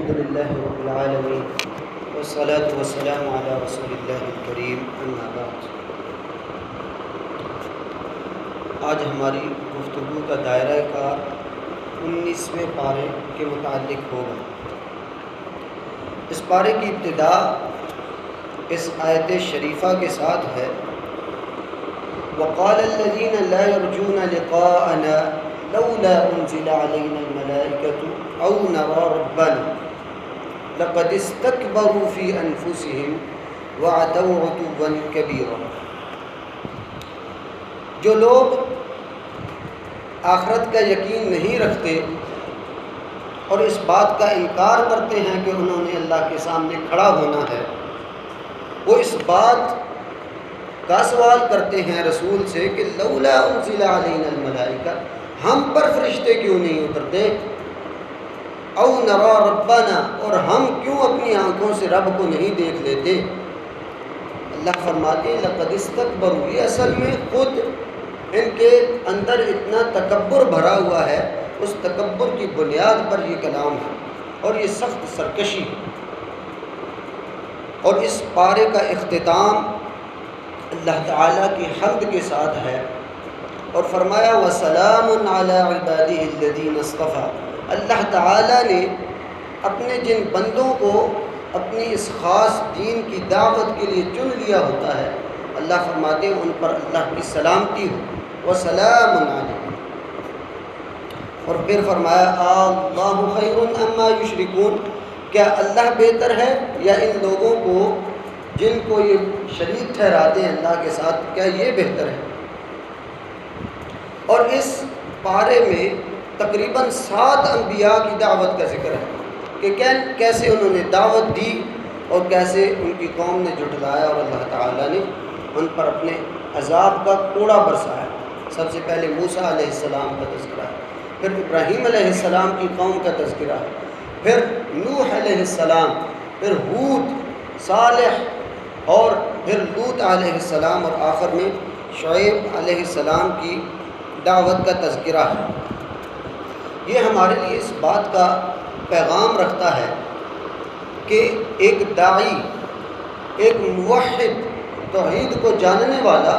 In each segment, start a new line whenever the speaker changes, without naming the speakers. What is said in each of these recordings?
الحمد للہ رب العالمین والصلاة والسلام علی رسول اللہ الکریم اما بعد۔ آج ہماری گفتگو کا دائرہ کار 19ویں پارے کے متعلق ہوگا۔ اس پارے کی ابتدا اس آیت شریفہ کے ساتھ ہے، وقال الذین لا یرجون لقاءنا لولا انزل علینا الملائکۃ او نری ربنا لقد استکبروا فی انفسہم وعتوا عتوا کبیرا۔ جو لوگ آخرت کا یقین نہیں رکھتے اور اس بات کا انکار کرتے ہیں کہ انہوں نے اللہ کے سامنے کھڑا ہونا ہے، وہ اس بات کا سوال کرتے ہیں رسول سے کہ لولا انزل علینا الملائکہ، ہم پر فرشتے کیوں نہیں اترتے، او نری ربنا، اور ہم کیوں اپنی آنکھوں سے رب کو نہیں دیکھ لیتے۔ اللہ فرماتے ہیں لقد استکبروا، یہ اصل میں خود ان کے اندر اتنا تکبر بھرا ہوا ہے، اس تکبر کی بنیاد پر یہ کلام ہے اور یہ سخت سرکشی ہے۔ اور اس پارے کا اختتام اللہ تعالیٰ کی حمد کے ساتھ ہے اور فرمایا وَسَلَامٌ عَلَىٰ عِبَادِهِ الَّذِينَ اصْطَفَىٰ۔ اللہ تعالیٰ نے اپنے جن بندوں کو اپنی اس خاص دین کی دعوت کے لیے چن لیا ہوتا ہے، اللہ فرماتے ہیں ان پر اللہ کی سلامتی ہو، وَسَلَامٌ عَلَيْهِمْ۔ اور پھر فرمایا اللَّهُ خَيْرٌ أَمَّا يُشْرِكُونَ، کیا اللہ بہتر ہے یا ان لوگوں کو جن کو یہ شریک ٹھہراتے ہیں اللہ کے ساتھ، کیا یہ بہتر ہے؟ اور اس پارے میں تقریباً 7 انبیاء کی دعوت کا ذکر ہے کہ کیسے انہوں نے دعوت دی اور کیسے ان کی قوم نے جھٹلایا اور اللہ تعالیٰ نے ان پر اپنے عذاب کا کوڑا برسایا۔ سب سے پہلے موسیٰ علیہ السلام کا تذکرہ ہے، پھر ابراہیم علیہ السلام کی قوم کا تذکرہ ہے، پھر نوح علیہ السلام، پھر ہود، صالح، اور پھر لوط علیہ السلام، اور آخر میں شعیب علیہ السلام کی دعوت کا تذکرہ ہے۔ یہ ہمارے لیے اس بات کا پیغام رکھتا ہے کہ ایک داعی، ایک موحد، توحید کو جاننے والا،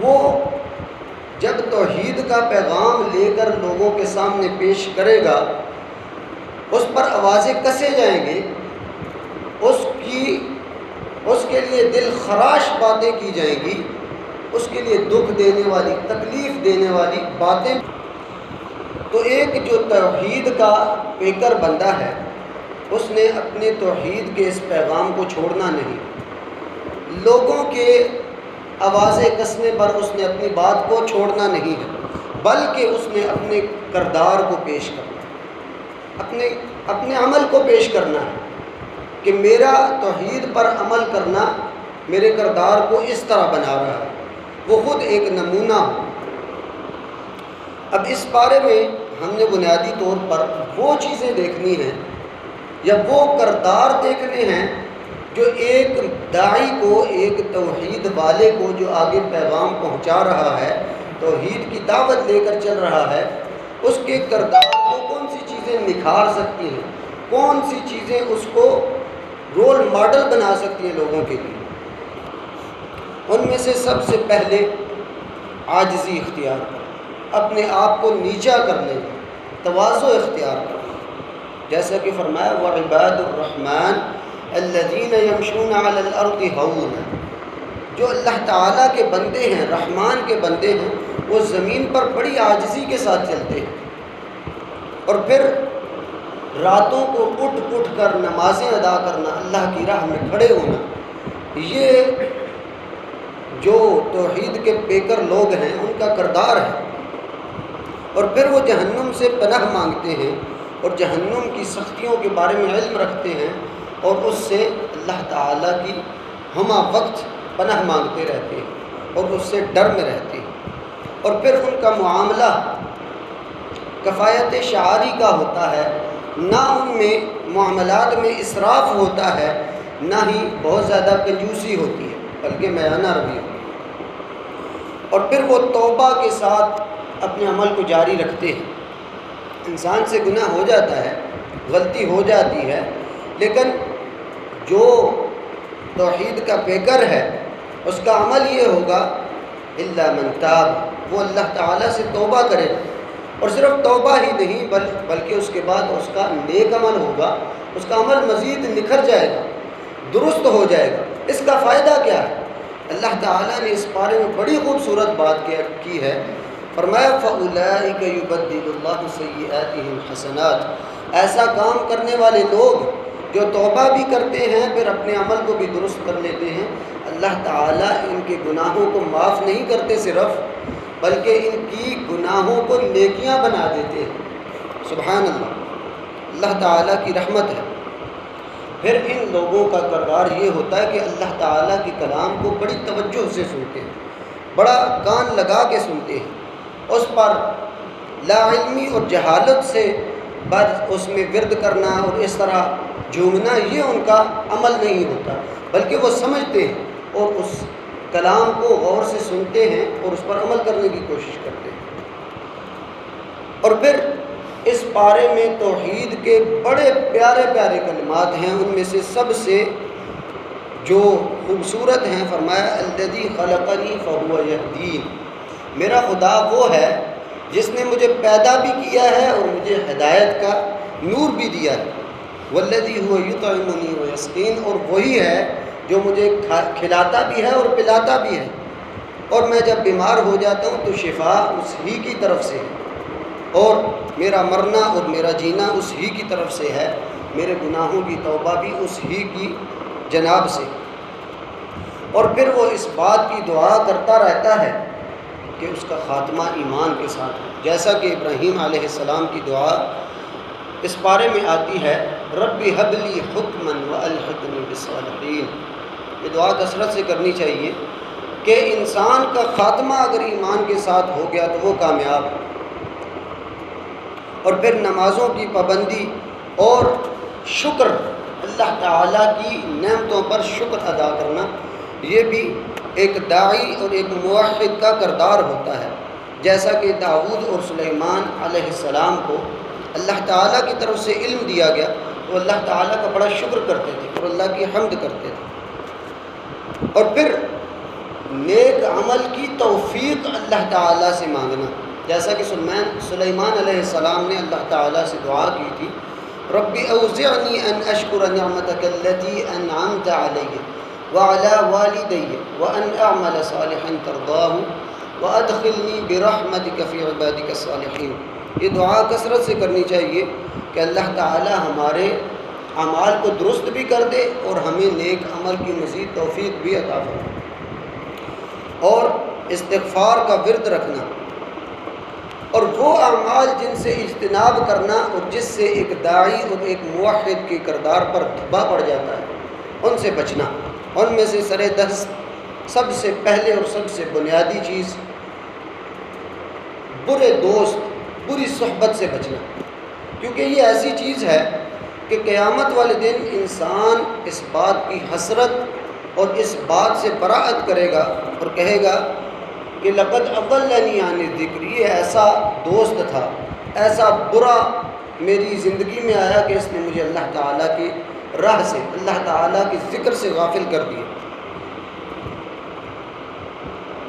وہ جب توحید کا پیغام لے کر لوگوں کے سامنے پیش کرے گا، اس پر آوازیں کسے جائیں گے، اس کے لیے دل خراش باتیں کی جائیں گی، اس کے لیے دکھ دینے والی، تکلیف دینے والی باتیں۔ تو ایک جو توحید کا پیکر بندہ ہے، اس نے اپنے توحید کے اس پیغام کو چھوڑنا نہیں، لوگوں کے آوازیں کسنے پر اس نے اپنی بات کو چھوڑنا نہیں ہے، بلکہ اس نے اپنے کردار کو پیش کرنا، اپنے عمل کو پیش کرنا ہے کہ میرا توحید پر عمل کرنا میرے کردار کو اس طرح بنا رہا ہے، وہ خود ایک نمونہ ہو۔ اب اس بارے میں ہم نے بنیادی طور پر وہ چیزیں دیکھنی ہیں یا وہ کردار دیکھنے ہیں جو ایک داعی کو، ایک توحید والے کو جو آگے پیغام پہنچا رہا ہے، توحید کی دعوت لے کر چل رہا ہے، اس کے کردار کو کون سی چیزیں نکھار سکتی ہیں، کون سی چیزیں اس کو رول ماڈل بنا سکتی ہیں لوگوں کے لیے۔ ان میں سے سب سے پہلے عاجزی اختیار کرنا، اپنے آپ کو نیچا کر لینا، تواضع اختیار کرنا، جیسا کہ فرمایا وَعِبَادُ الرَّحْمَنِ الَّذِينَ يَمْشُونَ عَلَى الْأَرْضِ هَوْنًا، جو اللہ تعالیٰ کے بندے ہیں، رحمان کے بندے ہیں، وہ زمین پر بڑی عاجزی کے ساتھ چلتے ہیں۔ اور پھر راتوں کو اٹھ کر نمازیں ادا کرنا، اللہ کی راہ میں کھڑے ہونا، یہ جو توحید کے پیکر لوگ ہیں ان کا کردار ہے۔ اور پھر وہ جہنم سے پناہ مانگتے ہیں اور جہنم کی سختیوں کے بارے میں علم رکھتے ہیں اور اس سے اللہ تعالیٰ کی ہمہ وقت پناہ مانگتے رہتے ہیں اور اس سے ڈر میں رہتے ہیں۔ اور پھر ان کا معاملہ کفایت شعاری کا ہوتا ہے، نہ ان میں معاملات میں اسراف ہوتا ہے، نہ ہی بہت زیادہ کنجوسی ہوتی ہے، بلکہ میانہ روی ہوتی ہے۔ اور پھر وہ توبہ کے ساتھ اپنے عمل کو جاری رکھتے ہیں۔ انسان سے گناہ ہو جاتا ہے غلطی ہو جاتی ہے، لیکن جو توحید کا پیکر ہے اس کا عمل یہ ہوگا الا من تاب، وہ اللہ تعالیٰ سے توبہ کرے گا، اور صرف توبہ ہی نہیں بلکہ اس کے بعد اس کا نیک عمل ہوگا، اس کا عمل مزید نکھر جائے گا، درست ہو جائے گا۔ اس کا فائدہ کیا ہے؟ اللہ تعالیٰ نے اس بارے میں بڑی خوبصورت بات کی ہے، فرمایا فَأُولَٰئِكَ يُبَدِّلُ اللَّهُ سَيِّئَاتِهِمْ حَسَنَاتٍ، ایسا کام کرنے والے لوگ جو توبہ بھی کرتے ہیں پھر اپنے عمل کو بھی درست کر لیتے ہیں، اللہ تعالیٰ ان کے گناہوں کو معاف نہیں کرتے صرف، بلکہ ان کی گناہوں کو نیکیاں بنا دیتے ہیں۔ سبحان اللہ، اللہ تعالیٰ کی رحمت ہے۔ پھر ان لوگوں کا کردار یہ ہوتا ہے کہ اللہ تعالیٰ کے کلام کو بڑی توجہ سے سنتے ہیں، بڑا کان لگا کے سنتے ہیں، اس پر لا علمی اور جہالت سے بس اس میں ورد کرنا اور اس طرح جھومنا یہ ان کا عمل نہیں ہوتا، بلکہ وہ سمجھتے ہیں اور اس کلام کو غور سے سنتے ہیں اور اس پر عمل کرنے کی کوشش کرتے ہیں۔ اور پھر اس پارے میں توحید کے بڑے پیارے پیارے کلمات ہیں، ان میں سے سب سے جو خوبصورت ہیں، فرمایا الذی خلقنی فہو یہدین، میرا خدا وہ ہے جس نے مجھے پیدا بھی کیا ہے اور مجھے ہدایت کا نور بھی دیا ہے، والذی هو یطعمنی ویسقین، اور وہی ہے جو مجھے کھلاتا بھی ہے اور پلاتا بھی ہے، اور میں جب بیمار ہو جاتا ہوں تو شفا اس ہی کی طرف سے ہے، اور میرا مرنا اور میرا جینا اس ہی کی طرف سے ہے، میرے گناہوں کی توبہ بھی اس ہی کی جناب سے۔ اور پھر وہ اس بات کی دعا کرتا رہتا ہے کہ اس کا خاتمہ ایمان کے ساتھ ہو، جیسا کہ ابراہیم علیہ السلام کی دعا اس بارے میں آتی ہے رب ہب لی حکما والحقنی بالصالحین۔ یہ دعا کثرت سے کرنی چاہیے کہ انسان کا خاتمہ اگر ایمان کے ساتھ ہو گیا تو وہ کامیاب ہے۔ اور پھر نمازوں کی پابندی اور شکر، اللہ تعالیٰ کی نعمتوں پر شکر ادا کرنا، یہ بھی ایک داعی اور ایک موحد کا کردار ہوتا ہے، جیسا کہ داؤد اور سلیمان علیہ السلام کو اللہ تعالیٰ کی طرف سے علم دیا گیا تو اللہ تعالیٰ کا بڑا شکر کرتے تھے اور اللہ کی حمد کرتے تھے۔ اور پھر نیک عمل کی توفیق اللہ تعالیٰ سے مانگنا، جیسا کہ سلیمان علیہ السلام نے اللہ تعالیٰ سے دعا کی تھی رب اوزعنی ان اشکر نعمتک التی انعمت علی وعلی والدی وان اعمل صالحا ترضاہ وادخلنی برحمتک فی عبادک الصالحین۔ یہ دعا کثرت سے کرنی چاہیے کہ اللہ تعالیٰ ہمارے اعمال کو درست بھی کر دے اور ہمیں نیک عمل کی مزید توفیق بھی عطا فرمائے۔ اور استغفار کا ورد رکھنا اور وہ اعمال جن سے اجتناب کرنا اور جس سے ایک داعی اور ایک موحد کے کردار پر دھبا پڑ جاتا ہے، ان سے بچنا۔ ان میں سے سر دست سب سے پہلے اور سب سے بنیادی چیز برے دوست، بری صحبت سے بچنا، کیونکہ یہ ایسی چیز ہے کہ قیامت والے دن انسان اس بات کی حسرت اور اس بات سے براعت کرے گا اور کہے گا کہ لقد اضلنی عن الذکر، یہ ایسا دوست تھا، ایسا برا میری زندگی میں آیا کہ اس نے مجھے اللہ تعالیٰ کی راہ سے، اللہ تعالیٰ کے ذکر سے غافل کر دیا۔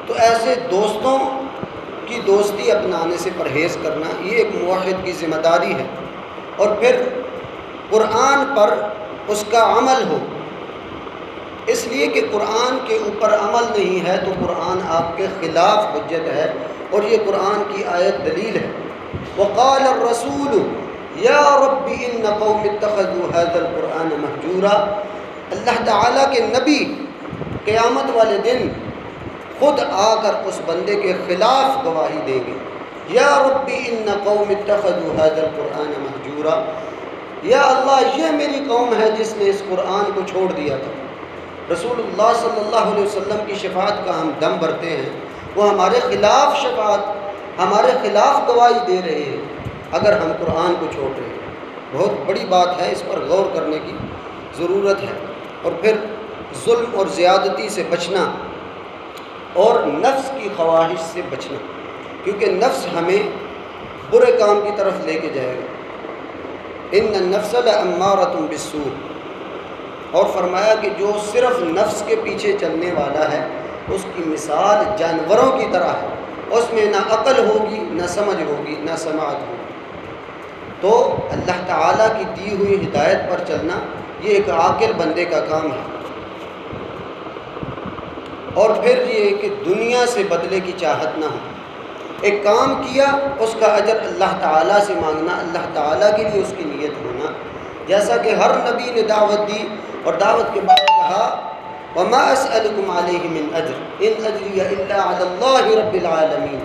تو ایسے دوستوں کی دوستی اپنانے سے پرہیز کرنا یہ ایک موحد کی ذمہ داری ہے۔ اور پھر قرآن پر اس کا عمل ہو، اس لیے کہ قرآن کے اوپر عمل نہیں ہے تو قرآن آپ کے خلاف حجت ہے، اور یہ قرآن کی آیت دلیل ہے۔ وقال الرسول یا رب ان قوم اتخذوا هذا القرآن مہجورا، اللہ تعالیٰ کے نبی قیامت والے دن خود آ کر اس بندے کے خلاف گواہی دیں گے، یا رب ان قوم اتخذوا هذا القرآن مہجورا، یا اللہ یہ میری قوم ہے جس نے اس قرآن کو چھوڑ دیا تھا۔ رسول اللہ صلی اللہ علیہ وسلم کی شفاعت کا ہم دم بھرتے ہیں، وہ ہمارے خلاف شفاعت، ہمارے خلاف گواہی دے رہے ہیں اگر ہم قرآن کو چھوڑ رہے ہیں۔ بہت بڑی بات ہے، اس پر غور کرنے کی ضرورت ہے۔ اور پھر ظلم اور زیادتی سے بچنا اور نفس کی خواہش سے بچنا، کیونکہ نفس ہمیں برے کام کی طرف لے کے جائے گا۔ ان النفس لامارۃ بالسوء، اور فرمایا کہ جو صرف نفس کے پیچھے چلنے والا ہے اس کی مثال جانوروں کی طرح ہے، اس میں نہ عقل ہوگی نہ سمجھ ہوگی نہ سماعت ہوگی۔ تو اللہ تعالیٰ کی دی ہوئی ہدایت پر چلنا یہ ایک عاقل بندے کا کام ہے۔ اور پھر یہ کہ دنیا سے بدلے کی چاہت نہ ہو، ایک کام کیا اس کا اجر اللہ تعالیٰ سے مانگنا، اللہ تعالیٰ کے لیے اس کی نیت ہونا، جیسا کہ ہر نبی نے دعوت دی اور دعوت کے بعد کہا وما اسألکم علیہ من اجر ان اجری الا علی اللہ رب العالمین،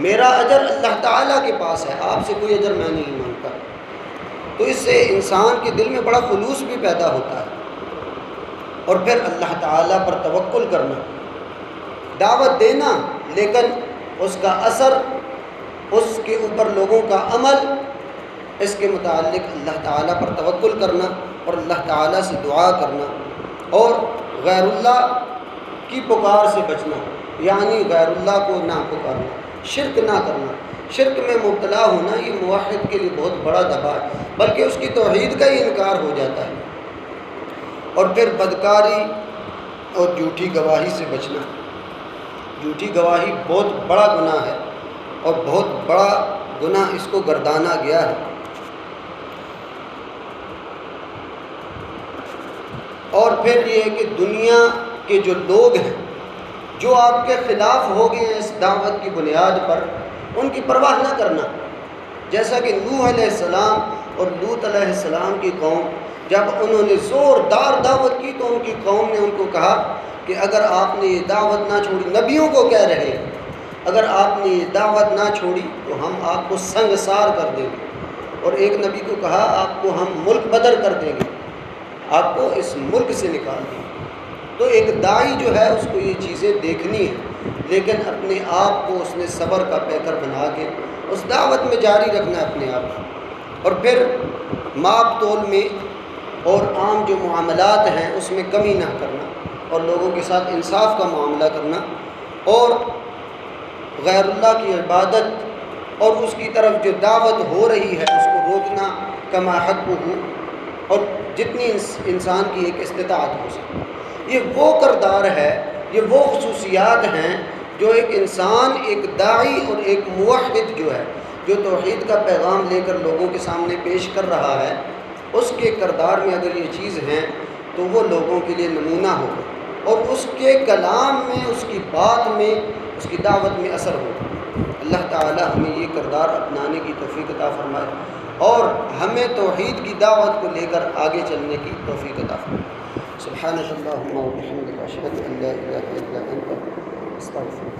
میرا اجر اللہ تعالیٰ کے پاس ہے، آپ سے کوئی اجر میں نہیں مانگتا۔ تو اس سے انسان کے دل میں بڑا خلوص بھی پیدا ہوتا ہے۔ اور پھر اللہ تعالیٰ پر توکل کرنا، دعوت دینا لیکن اس کا اثر، اس کے اوپر لوگوں کا عمل، اس کے متعلق اللہ تعالیٰ پر توکل کرنا اور اللہ تعالیٰ سے دعا کرنا، اور غیر اللہ کی پکار سے بچنا، یعنی غیر اللہ کو نہ پکارنا، شرک نہ کرنا۔ شرک میں مبتلا ہونا یہ موحد کے لیے بہت بڑا دبا ہے، بلکہ اس کی توحید کا ہی انکار ہو جاتا ہے۔ اور پھر بدکاری اور جھوٹی گواہی سے بچنا، جھوٹی گواہی بہت بڑا گناہ ہے اور بہت بڑا گناہ اس کو گردانا گیا ہے۔ اور پھر یہ کہ دنیا کے جو لوگ ہیں جو آپ کے خلاف ہو گئے ہیں اس دعوت کی بنیاد پر، ان کی پرواہ نہ کرنا، جیسا کہ نوح علیہ السلام اور لوط علیہ السلام کی قوم جب انہوں نے زوردار دعوت کی تو ان کی قوم نے ان کو کہا کہ اگر آپ نے یہ دعوت نہ چھوڑی، نبیوں کو کہہ رہے ہیں، اگر آپ نے یہ دعوت نہ چھوڑی تو ہم آپ کو سنگسار کر دیں گے، اور ایک نبی کو کہا آپ کو ہم ملک بدر کر دیں گے، آپ کو اس ملک سے نکال دیں گے۔ تو ایک داعی جو ہے اس کو یہ چیزیں دیکھنی ہے، لیکن اپنے آپ کو اس نے صبر کا پیکر بنا کے اس دعوت میں جاری رکھنا ہے اپنے آپ کو۔ اور پھر ماپ تول میں اور عام جو معاملات ہیں اس میں کمی نہ کرنا، اور لوگوں کے ساتھ انصاف کا معاملہ کرنا، اور غیر اللہ کی عبادت اور اس کی طرف جو دعوت ہو رہی ہے اس کو روکنا کما حقہ، اور جتنی انسان کی ایک استطاعت ہو سکے۔ یہ وہ کردار ہے، یہ وہ خصوصیات ہیں جو ایک انسان، ایک داعی اور ایک موحد جو ہے، جو توحید کا پیغام لے کر لوگوں کے سامنے پیش کر رہا ہے، اس کے کردار میں اگر یہ چیز ہیں تو وہ لوگوں کے لیے نمونہ ہوگا، اور اس کے کلام میں، اس کی بات میں، اس کی دعوت میں اثر ہوگا۔ اللہ تعالی ہمیں یہ کردار اپنانے کی توفیق عطا فرمائے، اور ہمیں توحید کی دعوت کو لے کر آگے چلنے کی توفیق عطا فرمائے۔ سبحانک اللہم و بحمدک، اشہد ان لا الہ الا انت، استغفرک۔